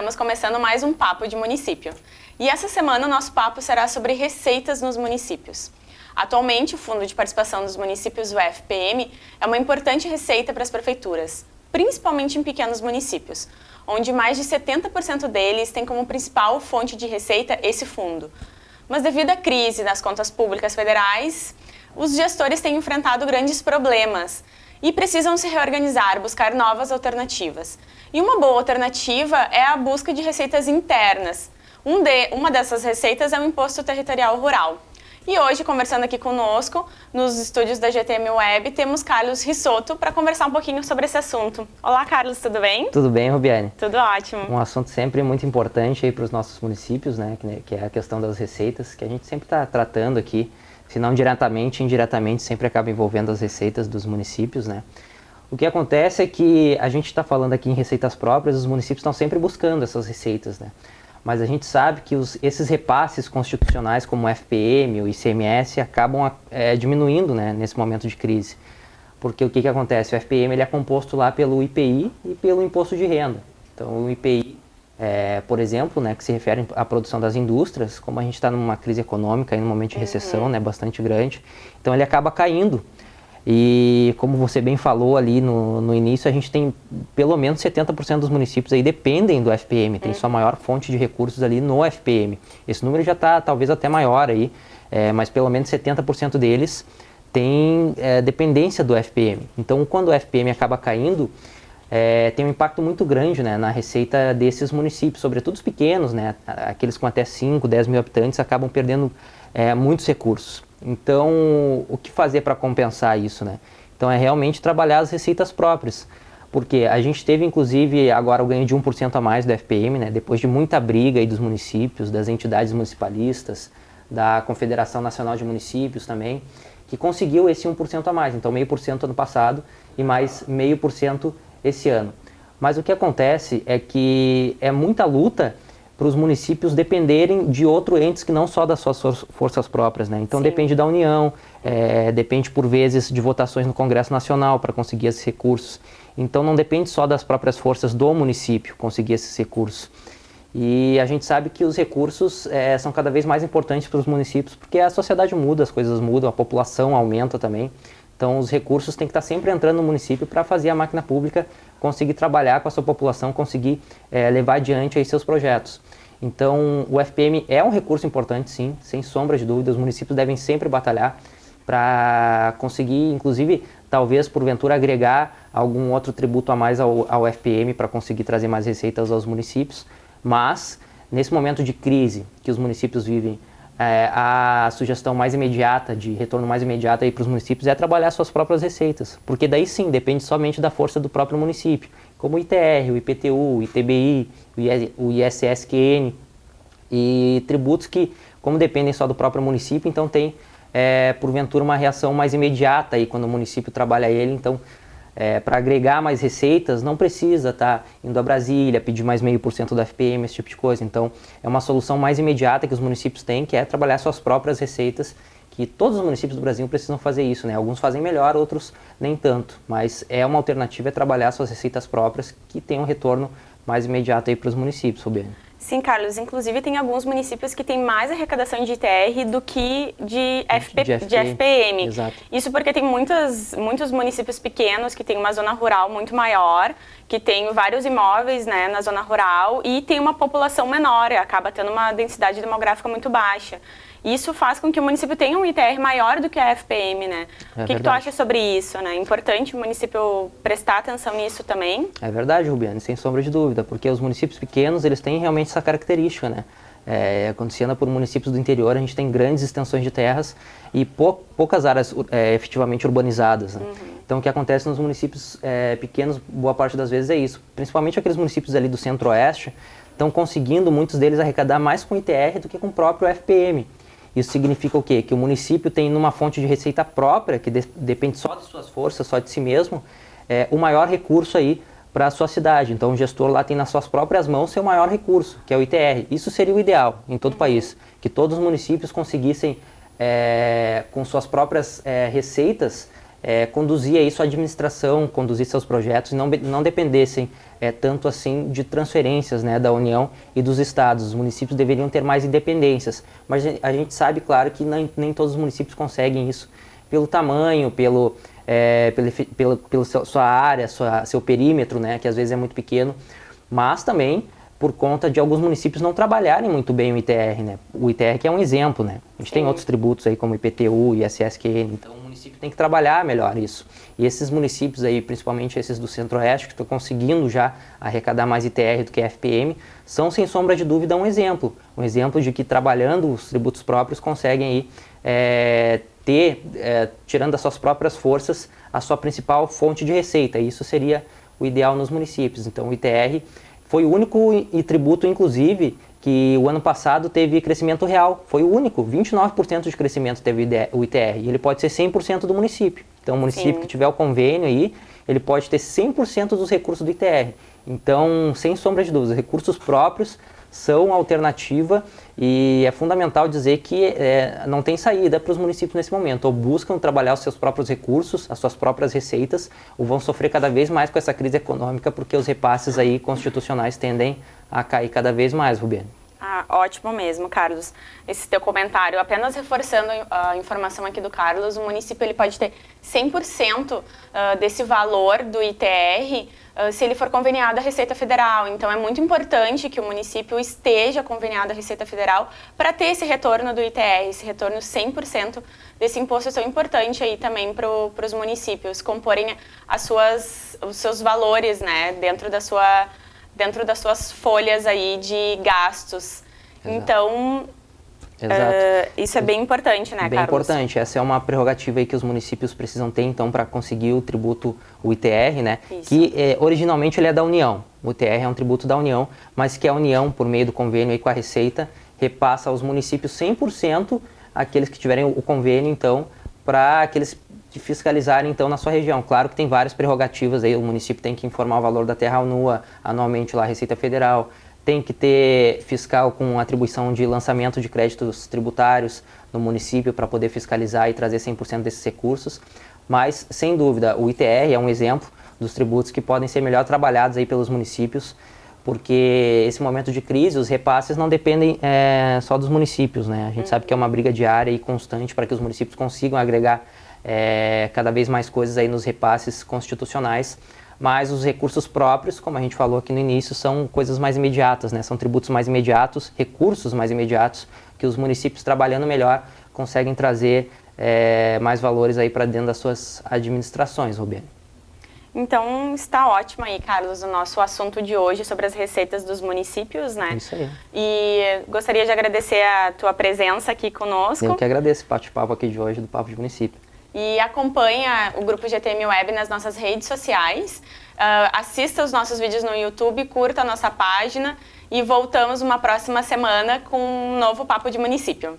Estamos começando mais um Papo de Município. E essa semana o nosso papo será sobre receitas nos municípios. Atualmente, o Fundo de Participação dos Municípios, o FPM, é uma importante receita para as prefeituras, principalmente em pequenos municípios, onde mais de 70% deles têm como principal fonte de receita esse fundo. Mas devido à crise nas contas públicas federais, os gestores têm enfrentado grandes problemas e precisam se reorganizar, buscar novas alternativas. E uma boa alternativa é a busca de receitas internas. Uma dessas receitas é o Imposto Territorial Rural. E hoje, conversando aqui conosco, nos estúdios da GTM Web, temos Carlos Risotto para conversar um pouquinho sobre esse assunto. Olá, Carlos, tudo bem? Tudo bem, Rubiane? Tudo ótimo. Um assunto sempre muito importante para os nossos municípios, né? Que é a questão das receitas, que a gente sempre está tratando aqui, se não diretamente, indiretamente, sempre acaba envolvendo as receitas dos municípios, né? O que acontece é que a gente está falando aqui em receitas próprias, os municípios estão sempre buscando essas receitas, né? Mas a gente sabe que esses repasses constitucionais como o FPM, o ICMS, acabam diminuindo, né, nesse momento de crise. Porque o que acontece? O FPM ele é composto lá pelo IPI e pelo Imposto de Renda. Então o IPI, por exemplo, né, que se refere à produção das indústrias, como a gente está numa crise econômica, num momento de recessão, né, bastante grande, então ele acaba caindo. E como você bem falou ali no início, a gente tem pelo menos 70% dos municípios aí dependem do FPM, tem sua maior fonte de recursos ali no FPM. Esse número já está talvez até maior aí, mas pelo menos 70% deles tem dependência do FPM. Então quando o FPM acaba caindo, tem um impacto muito grande, né, na receita desses municípios, sobretudo os pequenos, né, aqueles com até 5, 10 mil habitantes acabam perdendo muitos recursos. Então, o que fazer para compensar isso, né? Então, é realmente trabalhar as receitas próprias, porque a gente teve, inclusive, agora o ganho de 1% a mais do FPM, né? Depois de muita briga aí dos municípios, das entidades municipalistas, da Confederação Nacional de Municípios também, que conseguiu esse 1% a mais, então 0,5% ano passado e mais 0,5% esse ano. Mas o que acontece é que é muita luta para os municípios dependerem de outros entes que não só das suas forças próprias, né? Então depende da União, depende por vezes de votações no Congresso Nacional para conseguir esses recursos. Então não depende só das próprias forças do município conseguir esses recursos. E a gente sabe que os recursos são cada vez mais importantes para os municípios porque a sociedade muda, as coisas mudam, a população aumenta também. Então os recursos têm que estar sempre entrando no município para fazer a máquina pública conseguir trabalhar com a sua população, conseguir levar adiante aí seus projetos. Então o FPM é um recurso importante sim, sem sombra de dúvida, os municípios devem sempre batalhar para conseguir, inclusive, talvez porventura agregar algum outro tributo a mais ao FPM para conseguir trazer mais receitas aos municípios, mas nesse momento de crise que os municípios vivem, a sugestão mais imediata, de retorno mais imediato para os municípios é trabalhar suas próprias receitas, porque daí sim, depende somente da força do próprio município, como o ITR, o IPTU, o ITBI, o ISSQN e tributos que, como dependem só do próprio município, então tem, porventura, uma reação mais imediata aí quando o município trabalha ele, então para agregar mais receitas, não precisa estar indo a Brasília, pedir mais 0,5% do FPM, esse tipo de coisa. Então, é uma solução mais imediata que os municípios têm, que é trabalhar suas próprias receitas, que todos os municípios do Brasil precisam fazer isso, né? Alguns fazem melhor, outros nem tanto, mas é uma alternativa trabalhar suas receitas próprias, que tem um retorno mais imediato aí para os municípios, Rubiane. Sim, Carlos. Inclusive, tem alguns municípios que têm mais arrecadação de ITR do que de FPM. Exato. Isso porque tem muitos municípios pequenos que têm uma zona rural muito maior, que tem vários imóveis, né, na zona rural e tem uma população menor, acaba tendo uma densidade demográfica muito baixa. Isso faz com que o município tenha um ITR maior do que a FPM, né? O que tu acha sobre isso, né? É importante o município prestar atenção nisso também? É verdade, Rubiane, sem sombra de dúvida, porque os municípios pequenos, eles têm realmente essa característica, né? Quando se anda por municípios do interior, a gente tem grandes extensões de terras e poucas áreas efetivamente urbanizadas, né? Então, o que acontece nos municípios pequenos, boa parte das vezes é isso. Principalmente aqueles municípios ali do centro-oeste, estão conseguindo, muitos deles, arrecadar mais com ITR do que com o próprio FPM. Isso significa o quê? Que o município tem numa fonte de receita própria, que depende só das suas forças, só de si mesmo, o maior recurso aí para a sua cidade. Então o gestor lá tem nas suas próprias mãos seu maior recurso, que é o ITR. Isso seria o ideal em todo o país, que todos os municípios conseguissem, com suas próprias receitas, conduzir aí sua administração, conduzir seus projetos e não dependessem tanto assim de transferências, né, da União e dos estados. Os municípios deveriam ter mais independências, mas a gente sabe, claro, que nem todos os municípios conseguem isso pelo tamanho, pela sua área, seu perímetro, né, que às vezes é muito pequeno, mas também por conta de alguns municípios não trabalharem muito bem o ITR, né? O ITR que é um exemplo, né? A gente tem outros tributos aí como IPTU e ISSQN, então o município tem que trabalhar melhor isso. E esses municípios aí, principalmente esses do Centro-Oeste, que estão conseguindo já arrecadar mais ITR do que FPM, são sem sombra de dúvida um exemplo de que trabalhando os tributos próprios conseguem aí tirando das suas próprias forças, a sua principal fonte de receita. E isso seria o ideal nos municípios. Então o ITR foi o único tributo, inclusive, que o ano passado teve crescimento real. Foi o único, 29% de crescimento teve o ITR. E ele pode ser 100% do município. Então o município que tiver o convênio aí, ele pode ter 100% dos recursos do ITR. Então, sem sombra de dúvida, os recursos próprios são alternativa e é fundamental dizer que não tem saída para os municípios nesse momento. Ou buscam trabalhar os seus próprios recursos, as suas próprias receitas, ou vão sofrer cada vez mais com essa crise econômica, porque os repasses aí constitucionais tendem a cair cada vez mais, Rubiane. Ah, ótimo mesmo, Carlos. Esse teu comentário, apenas reforçando a informação aqui do Carlos, o município ele pode ter 100% desse valor do ITR se ele for conveniado à Receita Federal. Então, é muito importante que o município esteja conveniado à Receita Federal para ter esse retorno do ITR, esse retorno 100% desse imposto tão importante aí também para os municípios comporem os seus valores, né, dentro das suas folhas aí de gastos. Exato. Então, isso é bem importante, né, Carlos? Bem importante. Essa é uma prerrogativa aí que os municípios precisam ter, então, para conseguir o tributo, o ITR, né? Isso. Que originalmente ele é da União. O ITR é um tributo da União, mas que a União, por meio do convênio aí com a Receita, repassa aos municípios 100%, aqueles que tiverem o convênio, então, para aqueles que fiscalizarem, então, na sua região. Claro que tem várias prerrogativas aí, o município tem que informar o valor da terra nua anualmente lá à Receita Federal, tem que ter fiscal com atribuição de lançamento de créditos tributários no município para poder fiscalizar e trazer 100% desses recursos, mas, sem dúvida, o ITR é um exemplo dos tributos que podem ser melhor trabalhados aí pelos municípios, porque esse momento de crise, os repasses não dependem só dos municípios, né? A gente sabe que é uma briga diária e constante para que os municípios consigam agregar cada vez mais coisas aí nos repasses constitucionais, mas os recursos próprios, como a gente falou aqui no início, são coisas mais imediatas, né? São tributos mais imediatos, recursos mais imediatos, que os municípios trabalhando melhor conseguem trazer mais valores aí para dentro das suas administrações, Rubiane. Então, está ótimo aí, Carlos, o nosso assunto de hoje sobre as receitas dos municípios, né? Isso aí. E gostaria de agradecer a tua presença aqui conosco. Eu que agradeço o bate-papo aqui de hoje do Papo de Município. E acompanha o Grupo GTM Web nas nossas redes sociais, assista os nossos vídeos no YouTube, curta a nossa página e voltamos uma próxima semana com um novo Papo de Município.